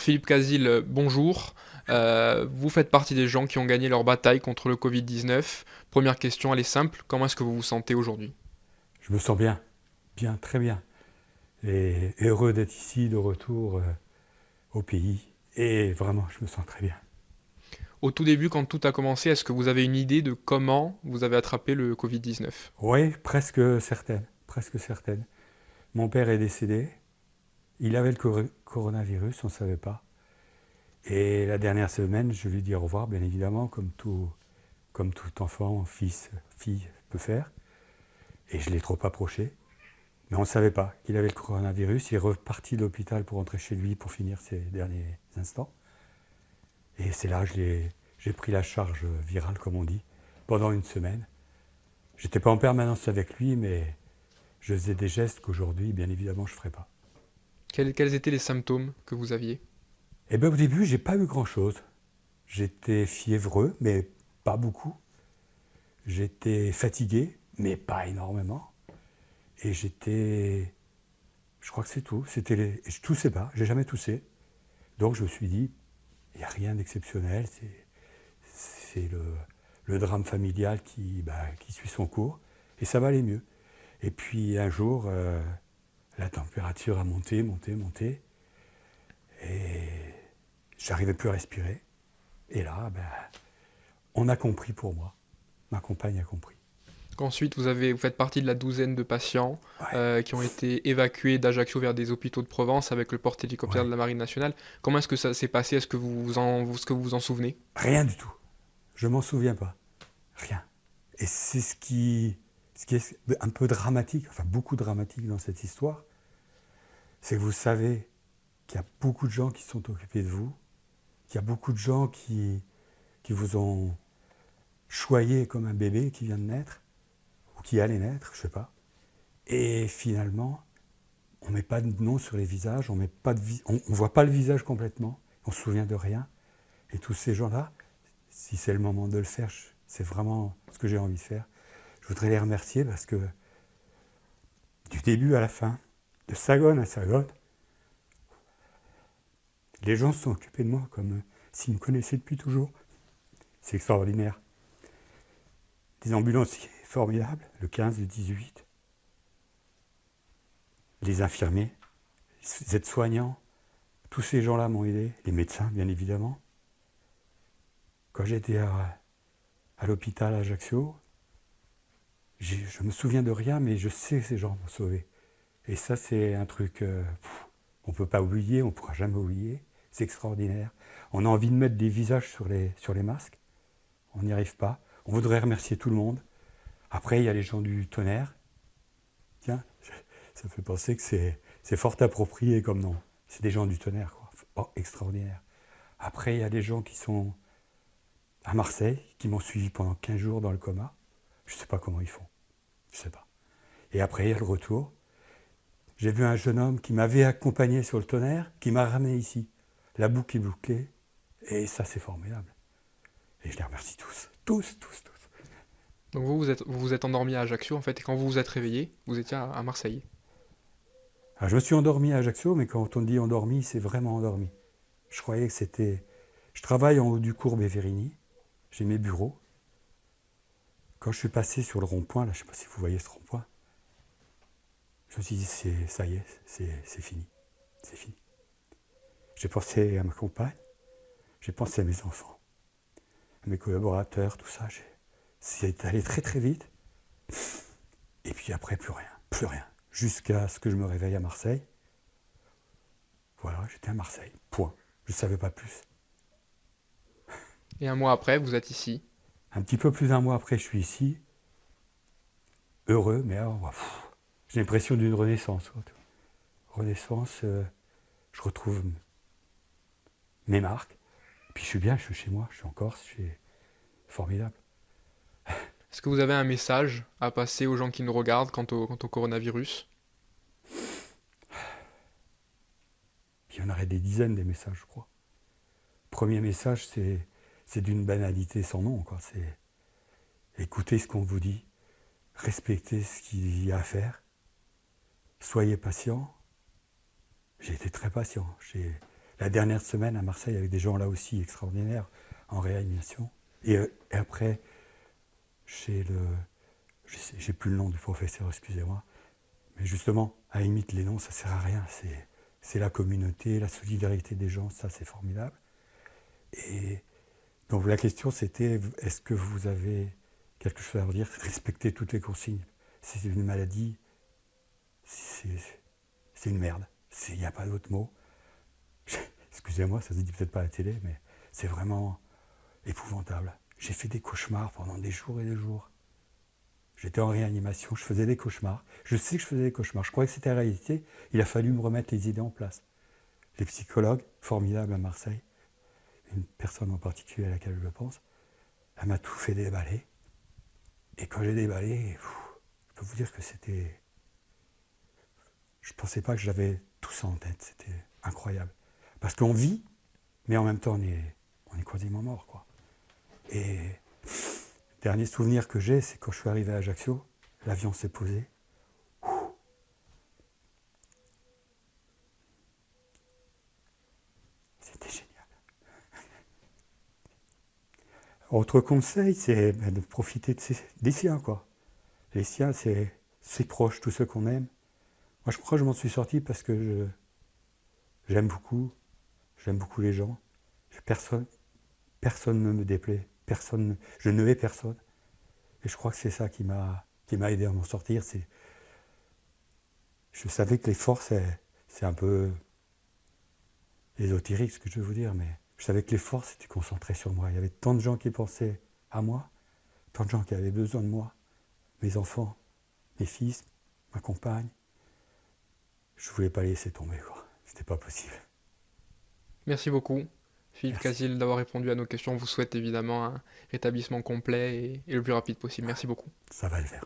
Philippe Casil, bonjour. Vous faites partie des gens qui ont gagné leur bataille contre le Covid-19. Première question, elle est simple. Comment est-ce que vous vous sentez aujourd'hui? Je me sens bien, bien, très bien. Et heureux d'être ici, de retour au pays. Et vraiment, je me sens très bien. Au tout début, quand tout a commencé, est-ce que vous avez une idée de comment vous avez attrapé le Covid-19? Oui, presque certaine, presque certaine. Mon père est décédé. Il avait le coronavirus, on ne savait pas. Et la dernière semaine, je lui ai dit au revoir, bien évidemment, comme tout enfant, fils, fille peut faire. Et je l'ai trop approché. Mais on ne savait pas qu'il avait le coronavirus. Il est reparti de l'hôpital pour rentrer chez lui pour finir ses derniers instants. Et c'est là que j'ai pris la charge virale, comme on dit, pendant une semaine. J'étais pas en permanence avec lui, mais je faisais des gestes qu'aujourd'hui, bien évidemment, je ne ferais pas. Quels étaient les symptômes que vous aviez? Et bien au début, j'ai pas eu grand-chose. J'étais fiévreux, mais pas beaucoup. J'étais fatigué, mais pas énormément. Et je crois que c'est tout. Et je toussais pas, j'ai jamais toussé. Donc je me suis dit, il n'y a rien d'exceptionnel. C'est le drame familial qui suit son cours. Et ça va aller mieux. Et puis un jour, la température a monté, monté, monté. Et j'arrivais plus à respirer. Et là, on a compris pour moi. Ma compagne a compris. Ensuite, vous faites partie de la douzaine de patients Ouais, qui ont été évacués d'Ajaccio vers des hôpitaux de Provence avec le porte-hélicoptère de ouais. la Marine nationale. Comment est-ce que ça s'est passé? Est-ce que est-ce que vous vous en souvenez? Rien du tout. Je m'en souviens pas. Rien. Et c'est ce qui est un peu dramatique, enfin beaucoup dramatique dans cette histoire, c'est que vous savez qu'il y a beaucoup de gens qui sont occupés de vous, qu'il y a beaucoup de gens qui vous ont choyé comme un bébé qui vient de naître, ou qui allait naître, je sais pas. Et finalement, on ne met pas de nom sur les visages, on voit pas le visage complètement, on se souvient de rien. Et tous ces gens-là, si c'est le moment de le faire, c'est vraiment ce que j'ai envie de faire. Je voudrais les remercier parce que du début à la fin, de Sagone à Sagone, les gens se sont occupés de moi comme s'ils me connaissaient depuis toujours. C'est extraordinaire. Des ambulanciers formidables, le 15, le 18, les infirmiers, les aides-soignants, tous ces gens-là m'ont aidé, les médecins bien évidemment. Quand j'étais à l'hôpital à Ajaccio, je me souviens de rien, mais je sais que ces gens m'ont sauvé. Et ça, c'est un truc on ne peut pas oublier, on ne pourra jamais oublier. C'est extraordinaire. On a envie de mettre des visages sur les masques. On n'y arrive pas. On voudrait remercier tout le monde. Après, il y a les gens du tonnerre. Tiens, ça fait penser que c'est fort approprié comme nom. C'est des gens du tonnerre, quoi. Oh, extraordinaire. Après, il y a des gens qui sont à Marseille, qui m'ont suivi pendant 15 jours dans le coma. Je ne sais pas comment ils font. Je ne sais pas. Et après, il y a le retour. J'ai vu un jeune homme qui m'avait accompagné sur le tonnerre, qui m'a ramené ici. La boucle est bouclée. Et ça, c'est formidable. Et je les remercie tous. Tous, tous, tous. Donc vous vous êtes endormi à Ajaccio en fait, et quand vous vous êtes réveillé, vous étiez à Marseille. Alors, je me suis endormi à Ajaccio, mais quand on dit endormi, c'est vraiment endormi. Je croyais que c'était... Je travaille en haut du cours Bévérini. J'ai mes bureaux. Quand je suis passé sur le rond-point, là, je ne sais pas si vous voyez ce rond-point, je me suis dit, ça y est, c'est fini. C'est fini. J'ai pensé à ma compagne, j'ai pensé à mes enfants, à mes collaborateurs, tout ça. C'est allé très très vite. Et puis après, plus rien. Plus rien. Jusqu'à ce que je me réveille à Marseille. Voilà, j'étais à Marseille. Point. Je ne savais pas plus. Et un mois après, vous êtes ici. Un petit peu plus d'un mois après, je suis ici. Heureux, mais alors, j'ai l'impression d'une renaissance. Quoi. Renaissance, je retrouve mes marques. Puis je suis bien, je suis chez moi, je suis en Corse, c'est formidable. Est-ce que vous avez un message à passer aux gens qui nous regardent quant au coronavirus? Il y en aurait des dizaines des messages, je crois. Premier message, c'est d'une banalité sans nom. Quoi. C'est écoutez ce qu'on vous dit, respectez ce qu'il y a à faire, soyez patient. J'ai été très patient. la dernière semaine à Marseille avec des gens là aussi extraordinaires en réanimation. Et après, chez le... J'ai plus le nom du professeur, excusez-moi. Mais justement, à la limite, les noms, ça sert à rien. C'est la communauté, la solidarité des gens, ça c'est formidable. Et donc la question c'était, est-ce que vous avez quelque chose à redire? Respectez toutes les consignes. C'est une maladie, c'est une merde. Il n'y a pas d'autre mot. Excusez-moi, ça se dit peut-être pas à la télé, mais c'est vraiment épouvantable. J'ai fait des cauchemars pendant des jours et des jours. J'étais en réanimation, je faisais des cauchemars. Je sais que je faisais des cauchemars. Je croyais que c'était la réalité. Il a fallu me remettre les idées en place. Les psychologues, formidables à Marseille, une personne en particulier à laquelle je pense, elle m'a tout fait déballer. Et quand j'ai déballé, je peux vous dire que c'était... Je ne pensais pas que j'avais tout ça en tête. C'était incroyable. Parce qu'on vit, mais en même temps, on est quasiment mort, quoi. Et le dernier souvenir que j'ai, c'est quand je suis arrivé à Ajaccio, l'avion s'est posé. C'était génial. Autre conseil, c'est de profiter des siens, quoi. Les siens, c'est ses proches, tous ceux qu'on aime. Moi, je crois que je m'en suis sorti parce que j'aime beaucoup les gens. Personne ne me déplaît, je ne hais personne. Et je crois que c'est ça qui m'a aidé à m'en sortir. Je savais que les forces, c'est un peu ésotérique ce que je veux vous dire, mais je savais que les forces étaient concentrées sur moi. Il y avait tant de gens qui pensaient à moi, tant de gens qui avaient besoin de moi, mes enfants, mes fils, ma compagne. Je ne voulais pas les laisser tomber, quoi. C'était pas possible. Merci beaucoup, Philippe Merci. Casil, d'avoir répondu à nos questions. On vous souhaite évidemment un rétablissement complet et le plus rapide possible. Merci beaucoup. Ça va le faire.